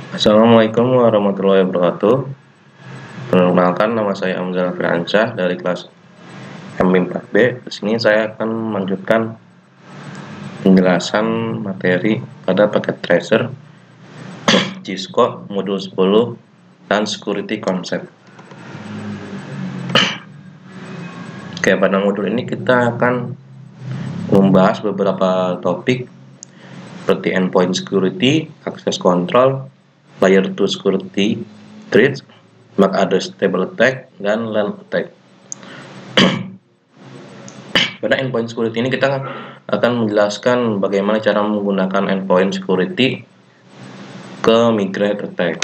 Assalamualaikum warahmatullahi wabarakatuh. Perkenalkan, nama saya Amzal Firhansyah dari kelas M4B. Di sini saya akan melanjutkan penjelasan materi pada paket tracer Cisco modul 10 dan security concept. Oke, pada modul ini kita akan membahas beberapa topik seperti endpoint security, access control, layer 2 security threats, MAC address table attack, dan LAN attack. Pada endpoint security ini kita akan menjelaskan bagaimana cara menggunakan endpoint security ke migrate attack.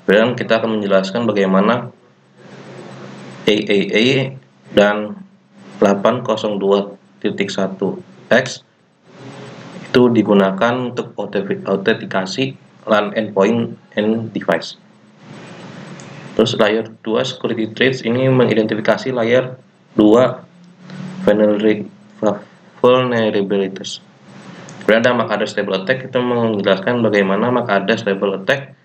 Dan kita akan menjelaskan bagaimana AAA dan 802.1x itu digunakan untuk autentikasi LAN endpoint and device. Terus layer 2 security threats ini mengidentifikasi layer 2 vulnerabilities. Kemudian ada MAC address table attack, itu menjelaskan bagaimana MAC address table attack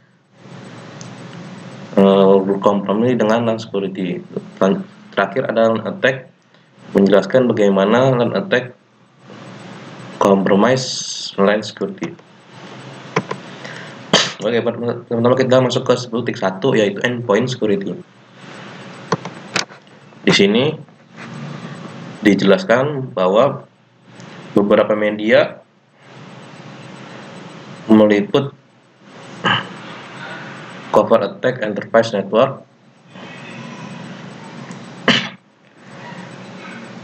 berkompromi dengan LAN security. Terakhir ada LAN attack, menjelaskan bagaimana LAN attack compromise LAN security. Oke, pertama kita masuk ke 10.1 yaitu endpoint security. Di sini dijelaskan bahwa beberapa media meliput cover attack enterprise network.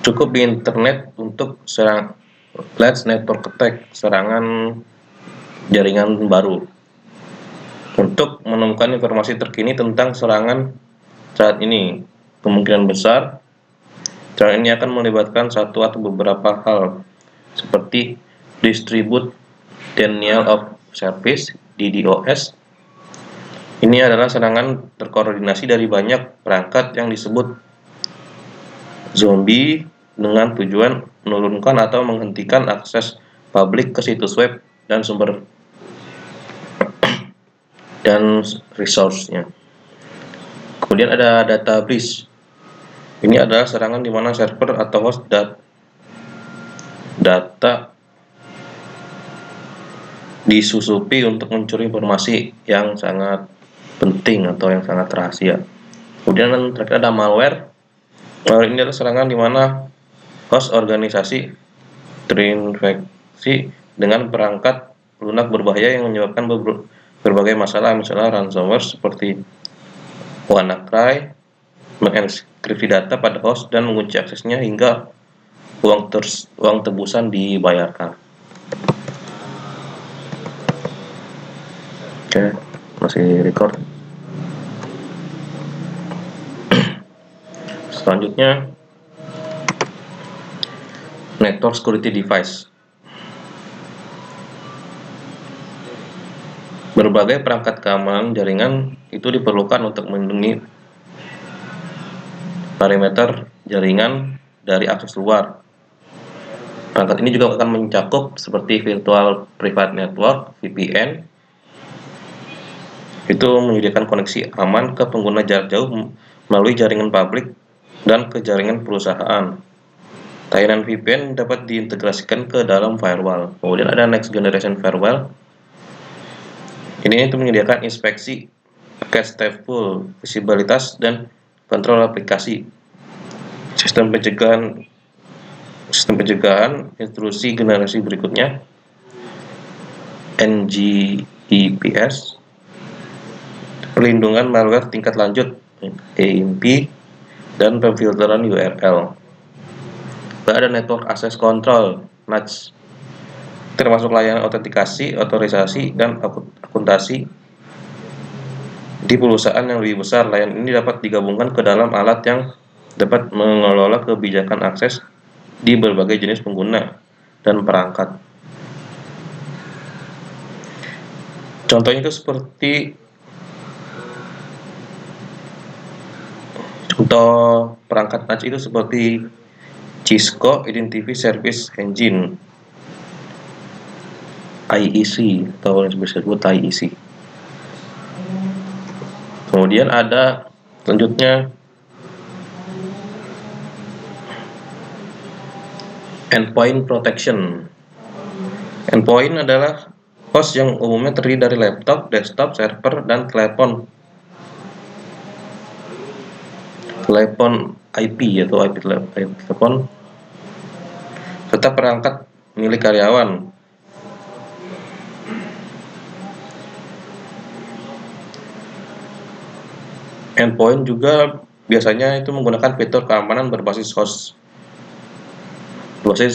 Cukup di internet untuk serang Let's network attack, serangan jaringan baru. Untuk menemukan informasi terkini tentang serangan saat ini, kemungkinan besar serangan ini akan melibatkan satu atau beberapa hal seperti distribute denial of service (DDoS). Ini adalah serangan terkoordinasi dari banyak perangkat yang disebut zombie dengan tujuan menurunkan atau menghentikan akses publik ke situs web dan sumber dan resource-nya. Kemudian ada data breach. Ini adalah serangan di mana server atau host data disusupi untuk mencuri informasi yang sangat penting atau yang sangat rahasia. Kemudian terakhir ada malware. Malware ini adalah serangan di mana host organisasi terinfeksi dengan perangkat lunak berbahaya yang menyebabkan berbagai masalah, misalnya ransomware seperti WannaCry mengenkripsi data pada host dan mengunci aksesnya hingga uang tebusan dibayarkan. Oke, masih record. Selanjutnya network security device. Berbagai perangkat keamanan jaringan itu diperlukan untuk melindungi perimeter jaringan dari akses luar. Perangkat ini juga akan mencakup seperti virtual private network (VPN). Itu menyediakan koneksi aman ke pengguna jarak jauh melalui jaringan publik dan ke jaringan perusahaan. Layanan VPN dapat diintegrasikan ke dalam firewall. Kemudian ada next generation firewall. Ini itu menyediakan inspeksi paket stateful, visibilitas, dan kontrol aplikasi. Sistem pencegahan intrusi generasi berikutnya, NGEPS. Perlindungan malware tingkat lanjut, AMP, dan pemfilteran URL. Ada network access control, NAC, termasuk layanan autentikasi, otorisasi, dan akuntansi di perusahaan yang lebih besar. Layanan ini dapat digabungkan ke dalam alat yang dapat mengelola kebijakan akses di berbagai jenis pengguna dan perangkat. Contohnya itu seperti contoh perangkat NAC itu seperti Cisco Identity Service Engine, IEC atau yang disebut IEC. Kemudian ada selanjutnya endpoint protection. Endpoint adalah host yang umumnya terdiri dari laptop, desktop, server, dan telepon IP atau IP telepon serta perangkat milik karyawan. Endpoint juga biasanya itu menggunakan fitur keamanan berbasis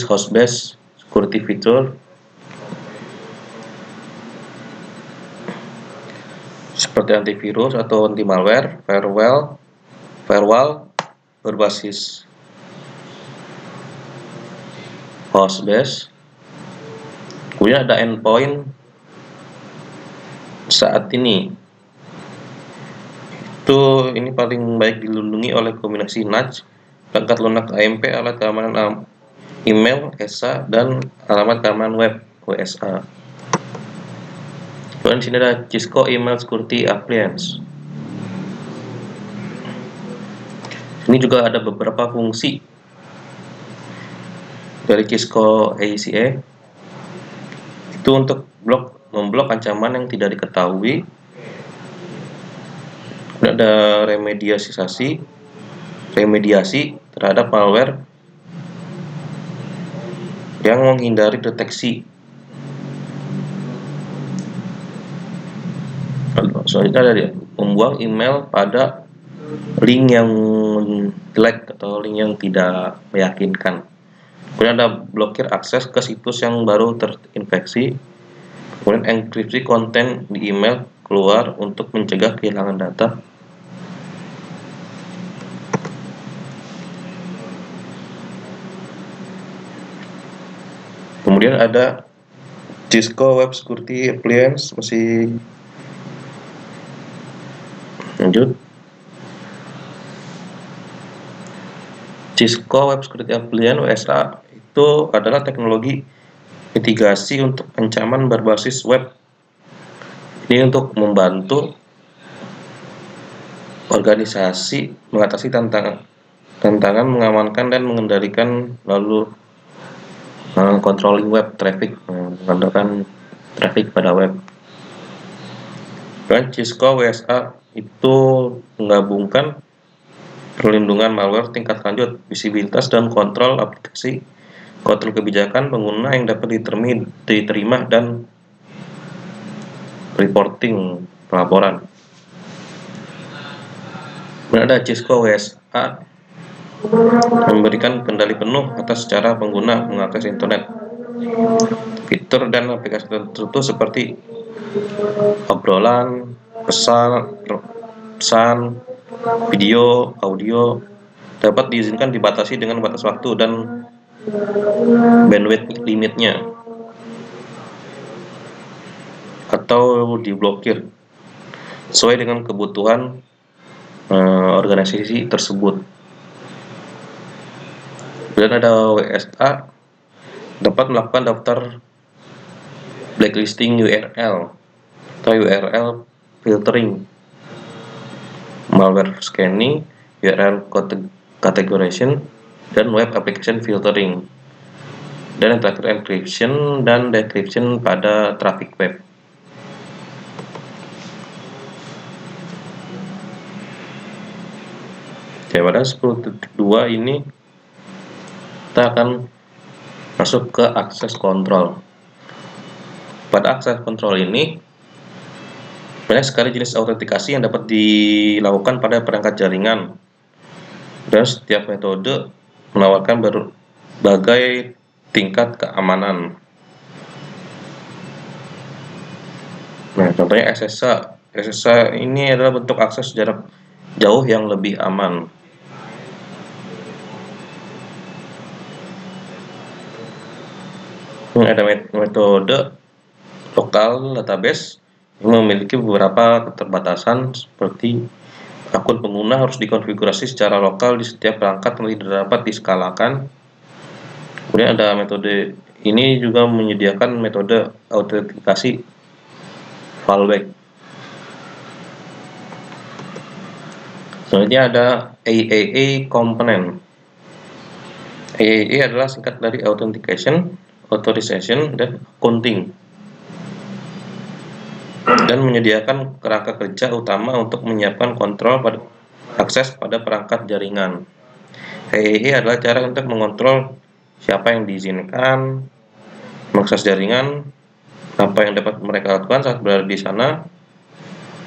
host-based security feature seperti antivirus atau anti malware, firewall berbasis host-based. Kemudian ada endpoint saat ini ini paling baik dilindungi oleh kombinasi NAT, perangkat lunak AMP, alat keamanan email ESA, dan alamat keamanan web WSA. Kemudian di sini ada Cisco Email Security Appliance. Ini juga ada beberapa fungsi dari Cisco ACA. Itu untuk memblok ancaman yang tidak diketahui. Ada remediasi terhadap malware yang menghindari deteksi. Selanjutnya ada membuang email pada link yang jelek atau link yang tidak meyakinkan. Kemudian ada blokir akses ke situs yang baru terinfeksi. Kemudian enkripsi konten di email keluar untuk mencegah kehilangan data. Kemudian ada Cisco Web Security Appliance, masih lanjut. Cisco Web Security Appliance WSA itu adalah teknologi mitigasi untuk ancaman berbasis web. Ini untuk membantu organisasi mengatasi tantangan mengamankan dan mengendalikan lalu controlling web traffic, mengandalkan traffic pada web. Dan Cisco WSA itu menggabungkan perlindungan malware tingkat lanjut, visibilitas dan kontrol aplikasi, kontrol kebijakan pengguna yang dapat diterima dan reporting pelaporan. Ada Cisco WSA memberikan kendali penuh atas cara pengguna mengakses internet. Fitur dan aplikasi tertentu seperti obrolan, pesan, video, audio dapat diizinkan dibatasi dengan batas waktu dan bandwidth limitnya atau diblokir sesuai dengan kebutuhan organisasi tersebut. Dan ada WSA dapat melakukan daftar blacklisting URL atau URL filtering, malware scanning, URL categorization, dan web application filtering, dan terakhir encryption dan decryption pada traffic web. Oke, pada 10.2 ini kita akan masuk ke akses kontrol. Pada akses kontrol ini banyak sekali jenis autentikasi yang dapat dilakukan pada perangkat jaringan, dan setiap metode menawarkan berbagai tingkat keamanan. Nah, contohnya SSH. SSH ini adalah bentuk akses jarak jauh yang lebih aman. Ada metode lokal database yang memiliki beberapa keterbatasan, seperti akun pengguna harus dikonfigurasi secara lokal di setiap perangkat yang tidak dapat diskalakan. Kemudian ada metode ini juga menyediakan metode autentikasi fallback. Selanjutnya ada AAA component. AAA adalah singkat dari Authentication, Authorization, dan Accounting, dan menyediakan kerangka kerja utama untuk menyiapkan kontrol pada akses pada perangkat jaringan. AAA adalah cara untuk mengontrol siapa yang diizinkan mengakses jaringan, apa yang dapat mereka lakukan saat berada di sana,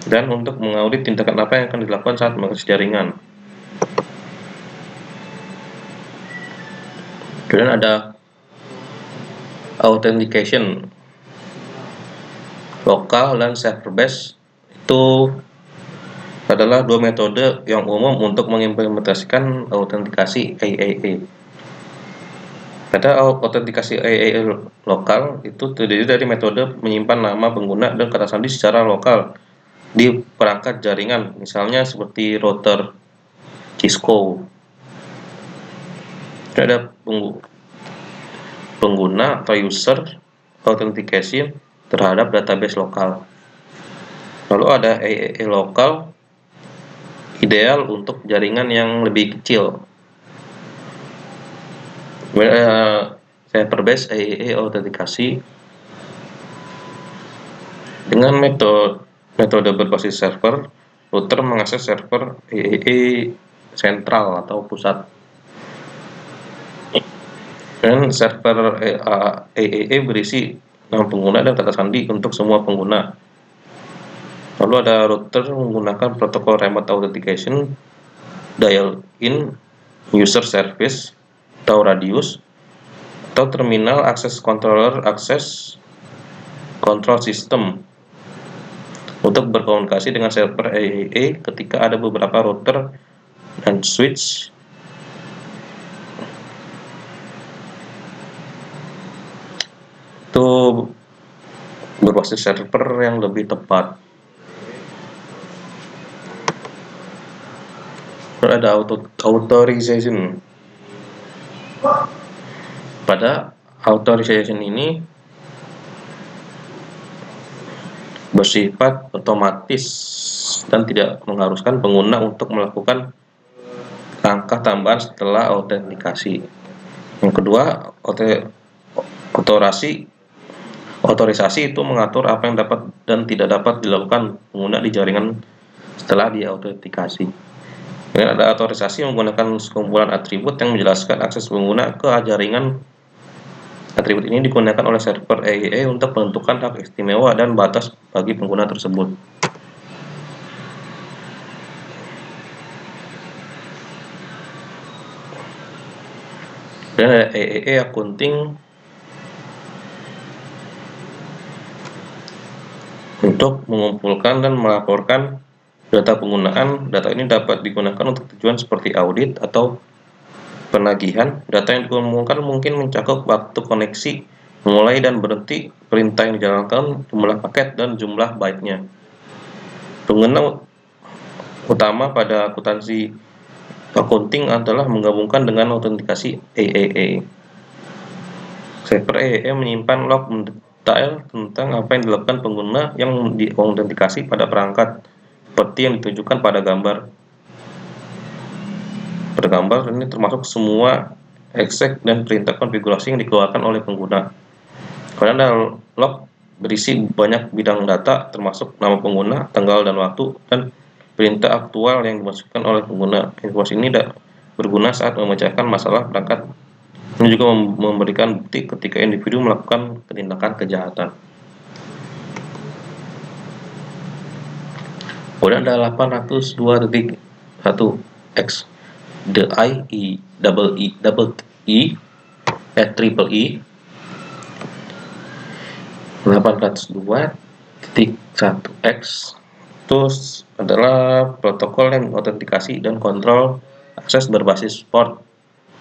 dan untuk mengaudit tindakan apa yang akan dilakukan saat mengakses jaringan. Kemudian ada Authentication lokal dan server based. Itu adalah dua metode yang umum untuk mengimplementasikan autentikasi AAA. Pada autentikasi AAA lokal itu terdiri dari metode menyimpan nama pengguna dan kata sandi secara lokal di perangkat jaringan, misalnya seperti router Cisco. Ada pengguna atau user authentication terhadap database lokal. Lalu ada AAA lokal, ideal untuk jaringan yang lebih kecil. Server based AAA autentikasi dengan metode berbasis server. Router mengakses server AAA sentral atau pusat, dan server AAA berisi nama pengguna dan kata sandi untuk semua pengguna. Lalu ada router menggunakan protokol remote authentication, dial-in user service atau radius, atau terminal access controller access control system untuk berkomunikasi dengan server AAA ketika ada beberapa router dan switch itu berbasis server yang lebih tepat. Ada authorization. Pada authorization ini bersifat otomatis dan tidak mengharuskan pengguna untuk melakukan langkah tambahan setelah autentikasi. Yang kedua, otorisasi itu mengatur apa yang dapat dan tidak dapat dilakukan pengguna di jaringan setelah diautentikasi. Dan ada otorisasi menggunakan sekumpulan atribut yang menjelaskan akses pengguna ke jaringan. Atribut ini digunakan oleh server AAA untuk menentukan hak istimewa dan batas bagi pengguna tersebut. Dan ada AAA Accounting untuk mengumpulkan dan melaporkan data penggunaan. Data ini dapat digunakan untuk tujuan seperti audit atau penagihan. Data yang dikumpulkan mungkin mencakup waktu koneksi, memulai dan berhenti, perintah yang dijalankan, jumlah paket, dan jumlah byte-nya. Pengguna utama pada akuntansi accounting adalah menggabungkan dengan autentikasi AAA. Server AAA menyimpan log detail tentang apa yang dilakukan pengguna yang diautentikasi pada perangkat, seperti yang ditunjukkan pada gambar. Pada gambar ini termasuk semua exec dan perintah konfigurasi yang dikeluarkan oleh pengguna. Kemudian ada log berisi banyak bidang data, termasuk nama pengguna, tanggal dan waktu, dan perintah aktual yang dimasukkan oleh pengguna. Informasi ini berguna saat memecahkan masalah perangkat. Ini juga memberikan bukti ketika individu melakukan tindakan kejahatan. Kemudian ada 802.1x the IEEE 802.1x itu adalah protokol yang autentikasi dan kontrol akses berbasis port.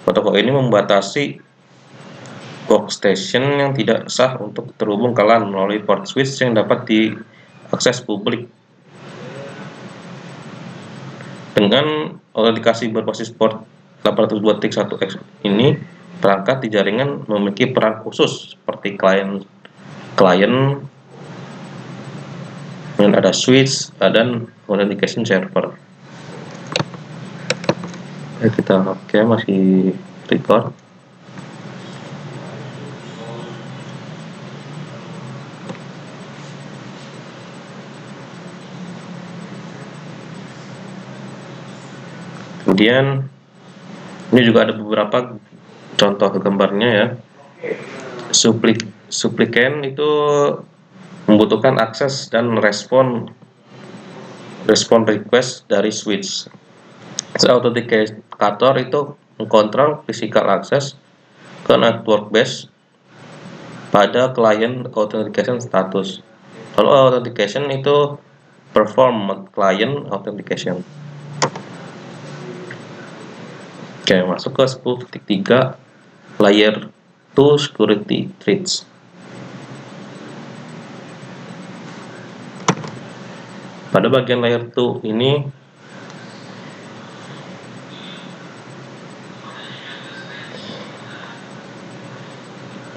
Protokol ini membatasi workstation yang tidak sah untuk terhubung ke LAN melalui port switch yang dapat diakses publik. Dengan autentikasi berbasis port 802.1x ini, perangkat di jaringan memiliki peran khusus seperti klien dan ada switch dan authentication server. Kita oke, masih record. Kemudian ini juga ada beberapa contoh gambarnya ya. Supplicant itu membutuhkan akses dan respon request dari switch. Authenticator itu mengkontrol physical access ke network base pada client authentication status. Kalau authentication itu perform client authentication. Oke, masuk ke 10.3 layer 2 security threats. Pada bagian layer 2 ini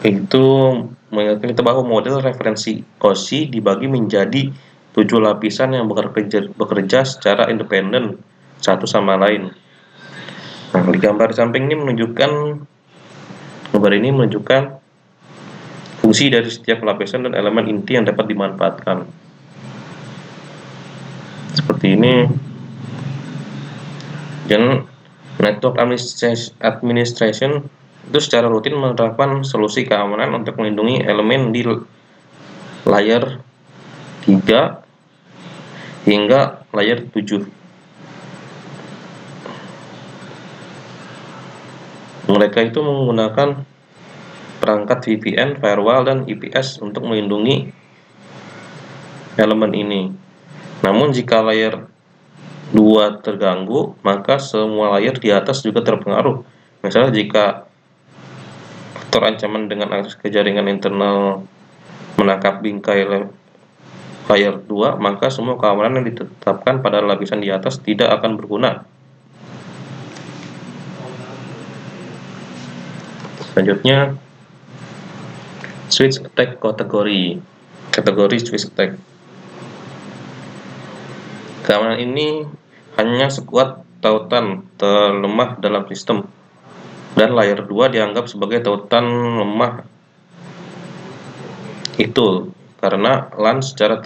itu mengingatkan kita bahwa model referensi OSI dibagi menjadi 7 lapisan yang bekerja secara independen satu sama lain. Nah, di gambar samping ini menunjukkan fungsi dari setiap lapisan dan elemen inti yang dapat dimanfaatkan. Seperti ini. Dan network administration itu secara rutin menerapkan solusi keamanan untuk melindungi elemen di layer 3 hingga layer 7. Mereka itu menggunakan perangkat VPN, firewall, dan IPS untuk melindungi elemen ini. Namun jika layer 2 terganggu, maka semua layer di atas juga terpengaruh. Misalnya jika faktor ancaman dengan akses ke jaringan internal menangkap bingkai layer 2, maka semua keamanan yang ditetapkan pada lapisan di atas tidak akan berguna. Selanjutnya, switch attack kategori switch attack. Keamanan ini hanya sekuat tautan terlemah dalam sistem, dan layer 2 dianggap sebagai tautan lemah itu karena LAN secara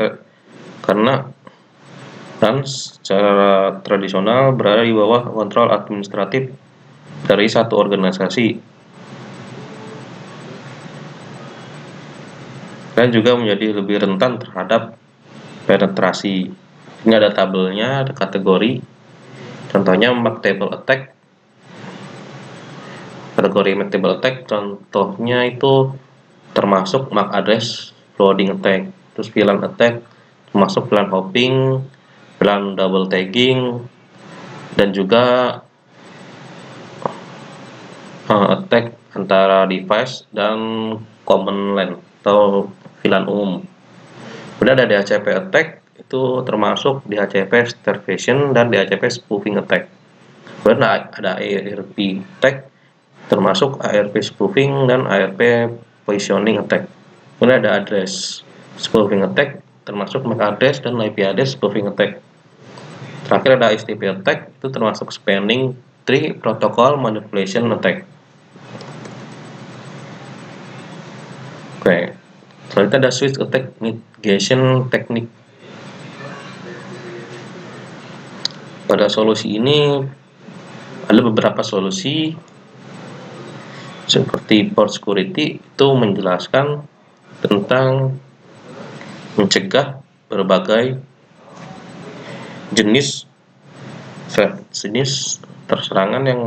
tradisional berada di bawah kontrol administratif dari satu organisasi, dan juga menjadi lebih rentan terhadap penetrasi. Ini ada tabelnya, ada kategori. Contohnya MAC table attack. Kategori MAC table attack contohnya itu termasuk MAC address flooding attack, terus VLAN attack termasuk VLAN hopping, VLAN double tagging, dan juga attack antara device dan common LAN atau VLAN umum. Kemudian ada DHCP attack, itu termasuk DHCP starvation dan DHCP spoofing attack. Kemudian ada ARP attack, termasuk ARP spoofing dan ARP positioning attack. Kemudian ada address spoofing attack, termasuk MAC address dan IP address spoofing attack. Terakhir ada STP attack, itu termasuk spanning tree protocol manipulation attack. Oke, selanjutnya ada switch attack mitigation technique. Pada solusi ini ada beberapa solusi, seperti port security itu menjelaskan tentang mencegah berbagai jenis serangan yang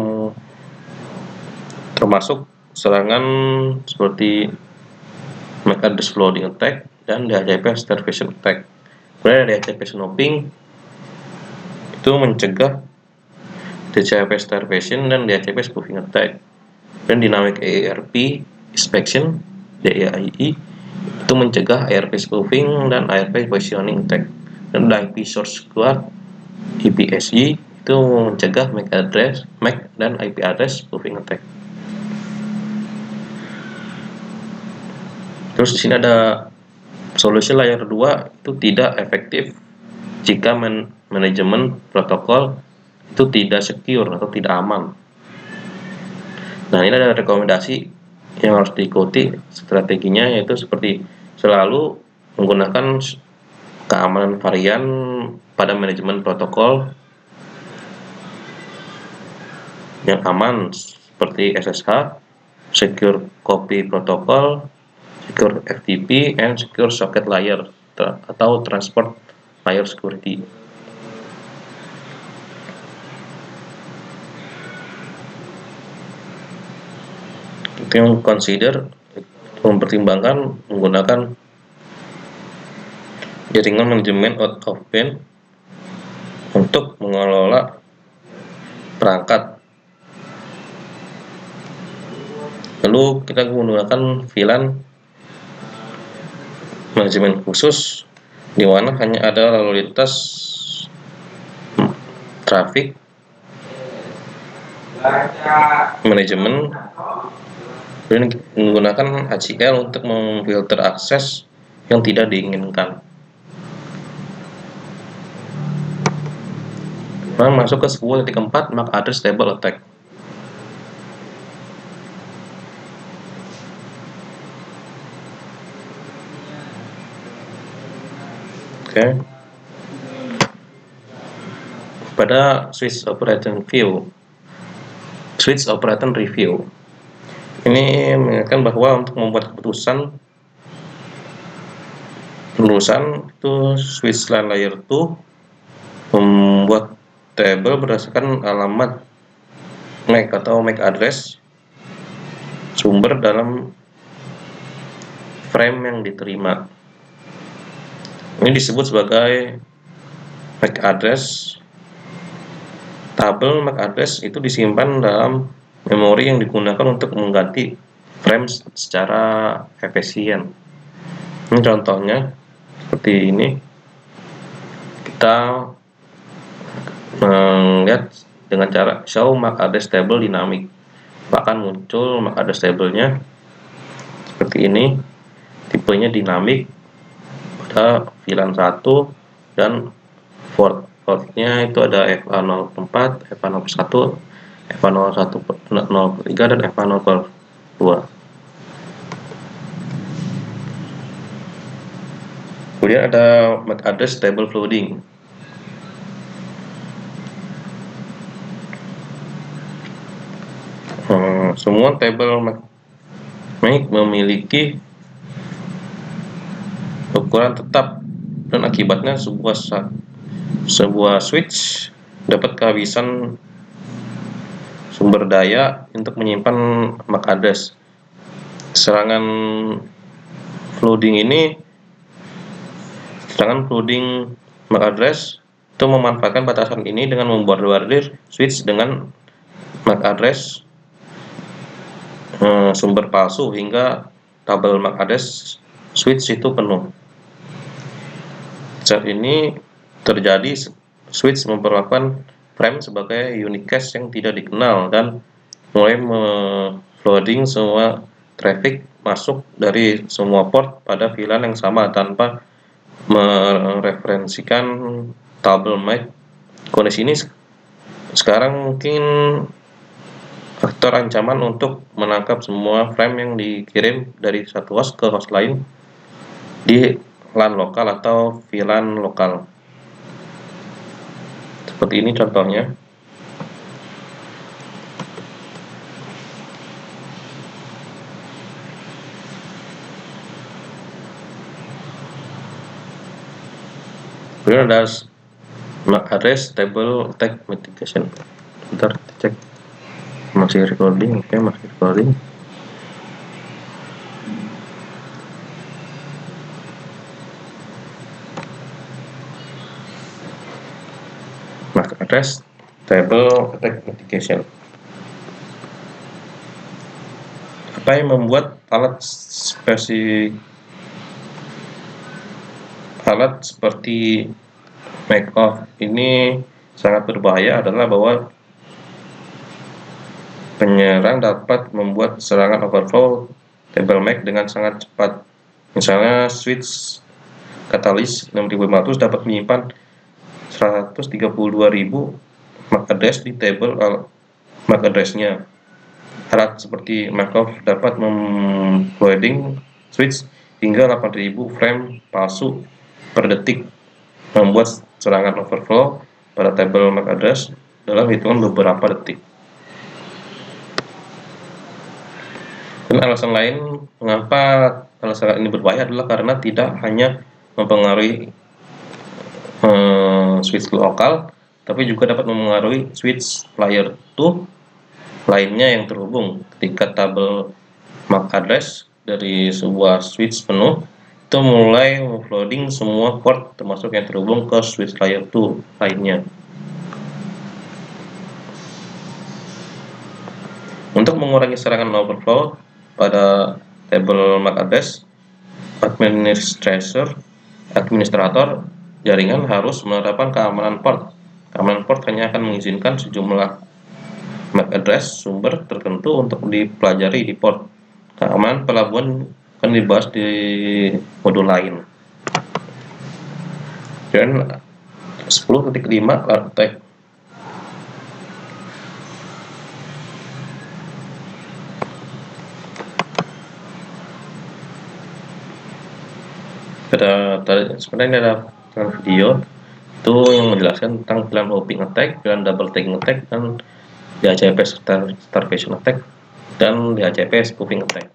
termasuk serangan seperti MAC address flooding attack dan DHCP starvation attack. Kemudian ada DHCP snooping, itu mencegah DHCP starvation dan DHCP spoofing attack. Dan dynamic ARP inspection DAII itu mencegah ARP spoofing dan ARP positioning attack. Dan IP source guard IPSI itu mencegah MAC dan IP address spoofing attack. Terus di sini ada solusi layer 2 itu tidak efektif jika manajemen protokol itu tidak secure atau tidak aman. Nah, ini ada rekomendasi yang harus diikuti strateginya, yaitu seperti selalu menggunakan keamanan varian pada manajemen protokol yang aman seperti SSH, Secure Copy Protocol, Secure FTP, and Secure Socket Layer atau Transport Layer Security. Itu yang consider mempertimbangkan menggunakan jaringan manajemen out of band untuk mengelola perangkat. Lalu kita menggunakan VLAN manajemen khusus di mana hanya ada lalu lintas traffic manajemen, dan menggunakan HCL untuk memfilter akses yang tidak diinginkan. Nah, masuk ke 10.4 MAC address table attack. Oke. Pada switch operating review ini mengingatkan bahwa untuk membuat keputusan lulusan itu switch LAN layer 2 membuat table berdasarkan alamat MAC atau MAC address sumber dalam frame yang diterima. Ini disebut sebagai MAC address. Tabel MAC address itu disimpan dalam memori yang digunakan untuk mengganti frame secara efisien. Ini contohnya seperti ini. Kita melihat dengan cara show MAC address table dynamic, bahkan muncul MAC address table-nya seperti ini, tipenya dynamic pada VLAN 1 dan portnya itu ada FA04, FA01, FA01/03 dan FA0/2. Kemudian ada MAC address table flooding. Semua tabel MAC memiliki ukuran tetap dan akibatnya sebuah switch dapat kehabisan sumber daya untuk menyimpan MAC address. Serangan flooding MAC address itu memanfaatkan batasan ini dengan membombardir switch dengan MAC address sumber palsu hingga tabel MAC address switch itu penuh. Saat ini terjadi switch memperlakukan frame sebagai unicast yang tidak dikenal dan mulai flooding semua traffic masuk dari semua port pada VLAN yang sama tanpa mereferensikan tabel MAC. Kondisi ini sekarang mungkin faktor ancaman untuk menangkap semua frame yang dikirim dari satu host ke host lain di LAN lokal atau VLAN lokal. Seperti ini contohnya. Kemudian ada MAC address table attack mitigation. Bentar, cek masih recording. Oke, masih recording. MAC address table attack mitigation. Apa yang membuat alat seperti MAC-off ini sangat berbahaya adalah bahwa penyerang dapat membuat serangan overflow table MAC dengan sangat cepat. Misalnya switch Catalyst 6500 dapat menyimpan 132.000 MAC address di tabel MAC address-nya. Alat seperti Markov dapat memloading switch hingga 8000 frame palsu per detik, membuat serangan overflow pada tabel MAC address dalam hitungan beberapa detik. Dan alasan lain mengapa alasan ini berbahaya adalah karena tidak hanya mempengaruhi switch lokal, tapi juga dapat mempengaruhi switch layer 2 lainnya yang terhubung. Ketika tabel MAC address dari sebuah switch penuh, itu mulai offloading semua port termasuk yang terhubung ke switch layer 2 lainnya. Untuk mengurangi serangan overflow pada tabel MAC address, administrator jaringan harus menerapkan keamanan port. Keamanan port hanya akan mengizinkan sejumlah MAC address sumber tertentu untuk dipelajari di port. Keamanan pelabuhan akan dibahas di modul lain. Dan 10.5 attack. Sebenarnya ada video itu yang menjelaskan tentang VLAN hopping attack, VLAN double tagging attack, dan DHCP starvation attack, dan DHCP spoofing attack.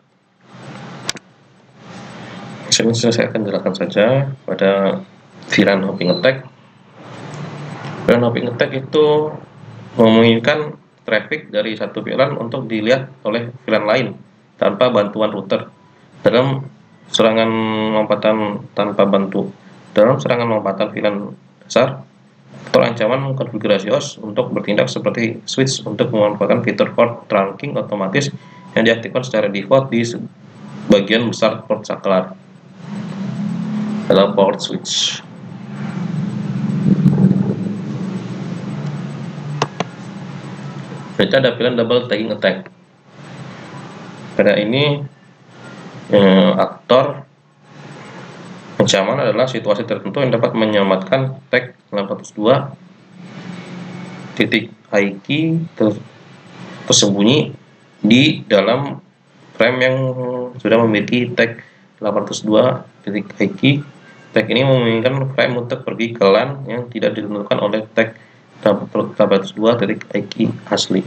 Ini saya akan jelaskan saja pada VLAN hopping attack. VLAN hopping attack itu memungkinkan traffic dari satu VLAN untuk dilihat oleh VLAN lain tanpa bantuan router. Dalam serangan lompatan VLAN dasar atau ancaman konfigurasi host untuk bertindak seperti switch untuk memanfaatkan fitur port trunking otomatis yang diaktifkan secara default di bagian besar port saklar atau port switch. Berikutnya ada VLAN double tagging attack. Pada ini aktor ancaman adalah situasi tertentu yang dapat menyelamatkan tag 802.IK tersembunyi di dalam frame yang sudah memiliki tag 802.IK. Tag ini memungkinkan frame untuk pergi ke LAN yang tidak ditentukan oleh tag 802.IK asli.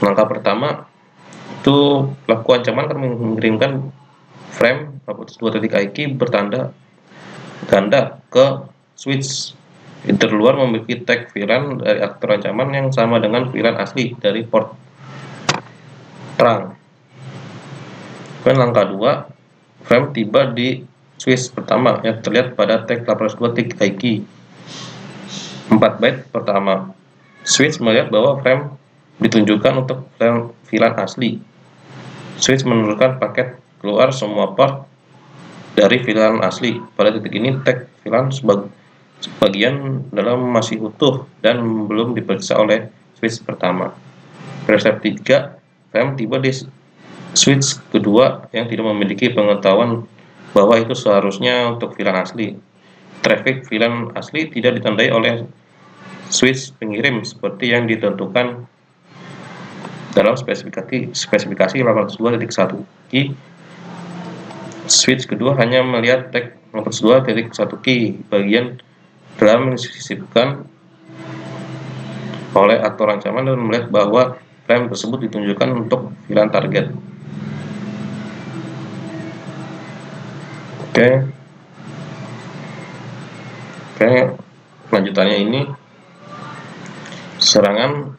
Langkah pertama itu pelaku ancaman akan mengirimkan frame 802.IK bertanda ganda ke switch. Di luar memiliki tag VLAN dari aktor ancaman yang sama dengan VLAN asli dari port terang. Dan langkah 2, frame tiba di switch pertama yang terlihat pada tag 802.IK 4 byte pertama. Switch melihat bahwa frame ditunjukkan untuk VLAN asli. Switch menurunkan paket keluar semua port dari VLAN asli. Pada titik ini tag VLAN sebagian dalam masih utuh dan belum diperiksa oleh switch pertama. Pada step 3, frame tiba di switch kedua yang tidak memiliki pengetahuan bahwa itu seharusnya untuk VLAN asli. Traffic VLAN asli tidak ditandai oleh switch pengirim seperti yang ditentukan dalam spesifikasi 802.1Q. Switch kedua hanya melihat tag 802.1Q bagian dalam disisipkan oleh aktor ancaman dan melihat bahwa frame tersebut ditunjukkan untuk VLAN target. Oke, lanjutannya ini serangan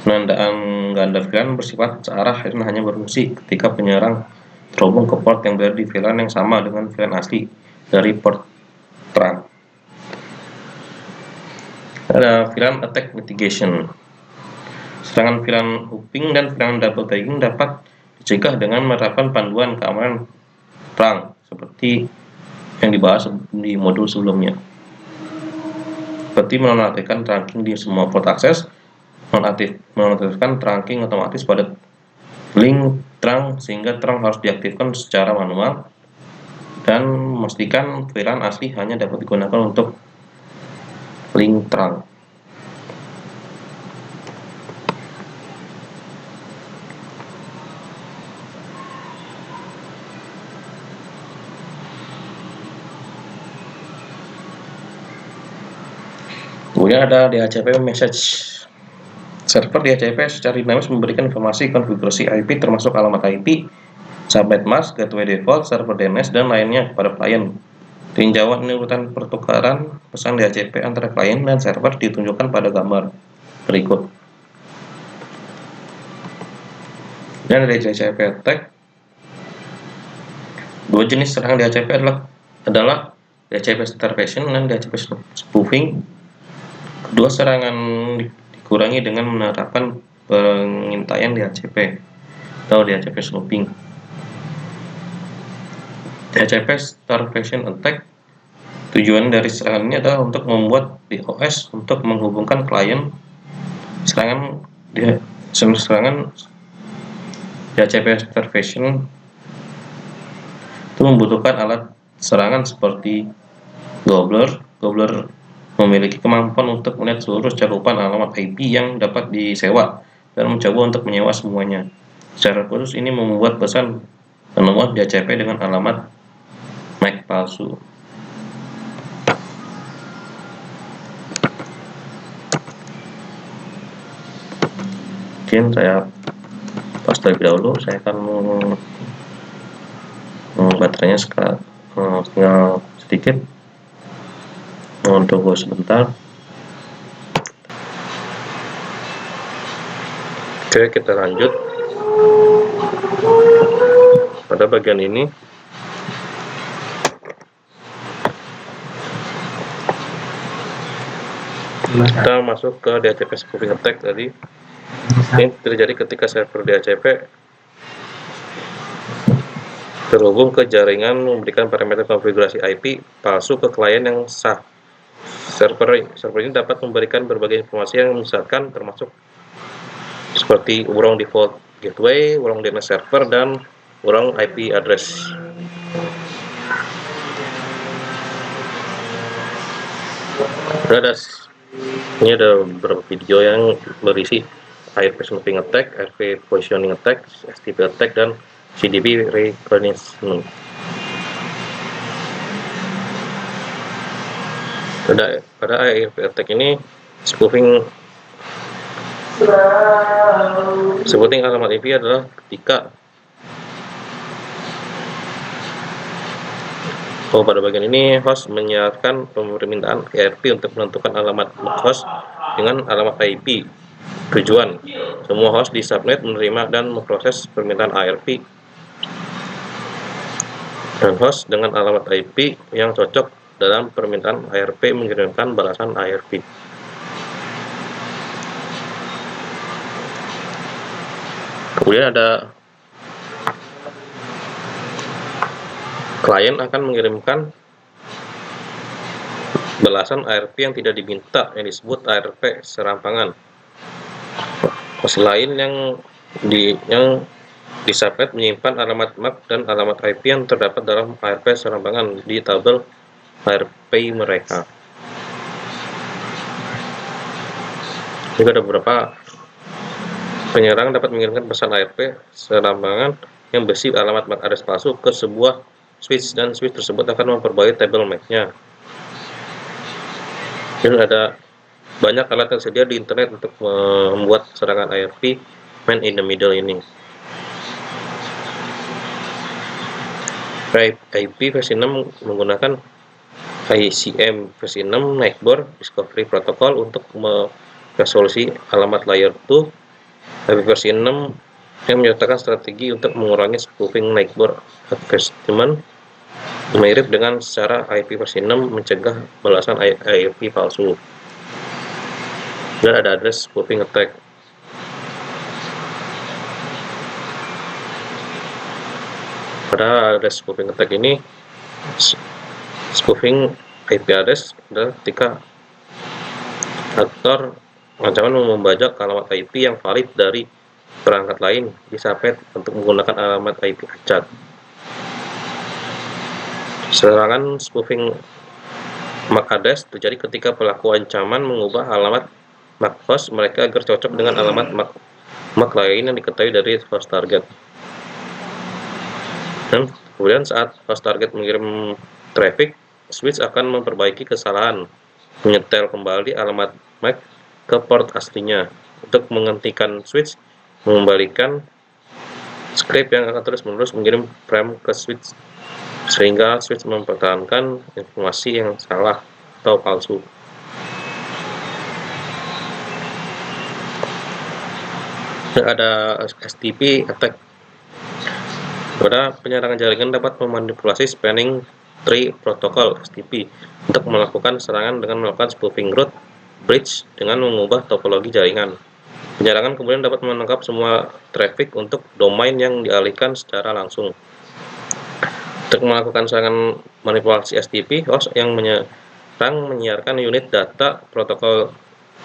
penandaan ganda VLAN bersifat searah dan hanya berfungsi ketika penyerang terhubung ke port yang berada di VLAN yang sama dengan VLAN asli dari port terang. Ada VLAN attack mitigation. Serangan VLAN hopping dan VLAN double tagging dapat dicegah dengan menerapkan panduan keamanan terang seperti yang dibahas di modul sebelumnya. Seperti menonaktifkan trunking di semua port akses, menonaktifkan trunking otomatis pada link terang sehingga terang harus diaktifkan secara manual, dan memastikan VLAN asli hanya dapat digunakan untuk link trunk. Kemudian ada DHCP message. Server DHCP secara dinamis memberikan informasi konfigurasi IP termasuk alamat IP, subnet mask, gateway default, server DNS, dan lainnya kepada klien. Tinjauan ini urutan pertukaran pesan DHCP antara klien dan server ditunjukkan pada gambar berikut. Dan dari DHCP attack, dua jenis serangan DHCP adalah DHCP starvation dan DHCP spoofing. Kedua serangan dikurangi dengan menerapkan pengintaian DHCP atau DHCP snooping. DHCP starvation attack, tujuan dari serangan ini adalah untuk membuat DOS untuk menghubungkan klien. Serangan DHCP starvation itu membutuhkan alat serangan seperti Gobbler. Gobbler memiliki kemampuan untuk melihat seluruh cakupan alamat IP yang dapat disewa dan mencoba untuk menyewa semuanya. Secara khusus ini membuat pesan penemuan DHCP dengan alamat MAC palsu. Mungkin saya pas terlebih dahulu, saya akan baterainya sekarang tinggal sedikit. Mohon tunggu sebentar. Oke, kita lanjut pada bagian ini. Kita masuk ke DHCP spoofing attack tadi. Ini terjadi ketika server DHCP terhubung ke jaringan memberikan parameter konfigurasi IP palsu ke klien yang sah. Server ini dapat memberikan berbagai informasi yang misalkan termasuk seperti urang default gateway, urang DNS server, dan urang IP address. Ini ada beberapa video yang berisi ARP snooping attack, ARP positioning attack, STP attack, dan CDP reconnaissance. Pada ARP attack ini spoofing alamat IP adalah ketika pada bagian ini host menyiarkan permintaan ARP untuk menentukan alamat host dengan alamat IP tujuan. Semua host di subnet menerima dan memproses permintaan ARP, dan host dengan alamat IP yang cocok dalam permintaan ARP mengirimkan balasan ARP. Kemudian ada klien akan mengirimkan balasan ARP yang tidak diminta, yang disebut ARP serampangan. Host lain yang di subnet menyimpan alamat MAC dan alamat IP yang terdapat dalam ARP serampangan di tabel ARP mereka. Juga ada beberapa penyerang dapat mengirimkan pesan ARP serampangan yang berisi alamat MAC address palsu ke sebuah switch, dan switch tersebut akan memperbarui tabel MAC-nya. Dan ada banyak alat yang tersedia di internet untuk membuat serangan ARP man in the middle ini. IP versi 6 menggunakan ICM versi 6 Neighbor Discovery Protocol untuk meresolusi alamat layer 2. IP versi 6 yang menyertakan strategi untuk mengurangi spoofing neighbor advertisement, mirip dengan cara IP versi 6 mencegah balasan IP palsu. Dan ada address spoofing attack. Pada address spoofing attack ini, spoofing IP address adalah ketika aktor ancaman membajak alamat IP yang valid dari perangkat lain di subnet untuk menggunakan alamat IP acak. Serangan spoofing MAC address terjadi ketika pelaku ancaman mengubah alamat MAC host mereka agar cocok dengan alamat MAC lain yang diketahui dari host target. Dan kemudian saat host target mengirim traffic, switch akan memperbaiki kesalahan, menyetel kembali alamat MAC ke port aslinya. Untuk menghentikan switch, mengembalikan script yang akan terus-menerus mengirim frame ke switch sehingga switch mempertahankan informasi yang salah atau palsu. Ada STP attack. Pada penyerangan jaringan dapat memanipulasi spanning tree protocol (STP) untuk melakukan serangan dengan melakukan spoofing root bridge dengan mengubah topologi jaringan. Penyerangan kemudian dapat menangkap semua traffic untuk domain yang dialihkan secara langsung. Untuk melakukan serangan manipulasi STP, host yang menyerang menyiarkan unit data protokol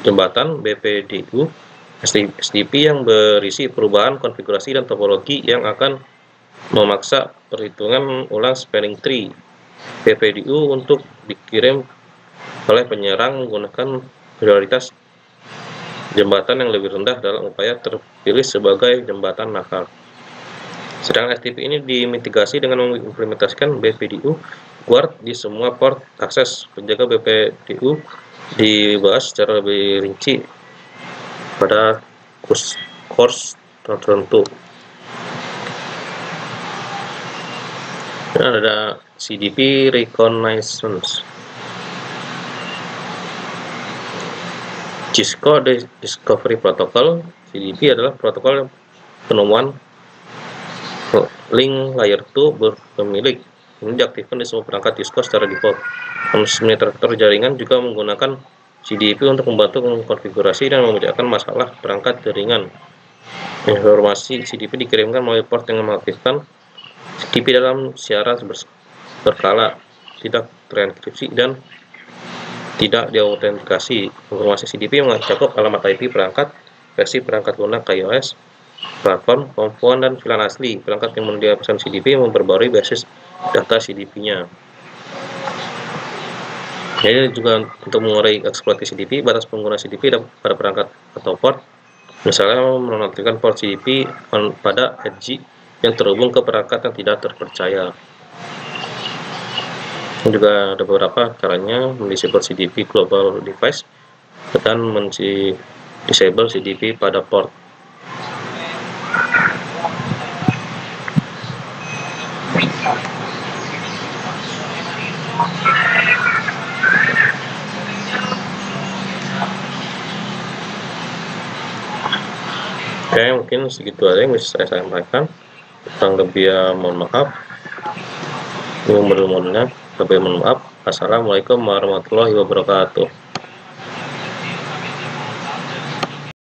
jembatan BPDU STP yang berisi perubahan konfigurasi dan topologi yang akan memaksa perhitungan ulang spanning tree BPDU untuk dikirim oleh penyerang menggunakan prioritas jembatan yang lebih rendah dalam upaya terpilih sebagai jembatan nakal. Sedangkan STP ini dimitigasi dengan mengimplementasikan BPDU guard di semua port akses. Penjaga BPDU dibahas secara lebih rinci pada course tertentu. Dan ada CDP Reconnaissance. Cisco Discovery Protocol (CDP) adalah protokol penemuan link layer 2 berpemilik. Ini diaktifkan di semua perangkat Cisco secara default. Administrator jaringan juga menggunakan CDP untuk membantu mengkonfigurasi dan memecahkan masalah perangkat jaringan. Informasi CDP dikirimkan melalui port yang mengaktifkan CDP dalam siaran berkala, tidak terenkripsi dan tidak diautentikasi. Informasi CDP mencakup alamat IP perangkat, versi perangkat lunak iOS, platform, komponen, dan VLAN asli. Perangkat yang menyediakan pesan CDP memperbarui basis data CDP-nya. Jadi juga untuk mengurai eksploitasi CDP, batas pengguna CDP pada perangkat atau port, misalnya menonaktifkan port CDP pada edge yang terhubung ke perangkat yang tidak terpercaya. Juga ada beberapa caranya mendisable CDP global device dan disable CDP pada port. Oke, mungkin segitu aja yang bisa saya sampaikan. Kurang lebih mohon maaf. Ini mohon maaf. Assalamualaikum warahmatullahi wabarakatuh.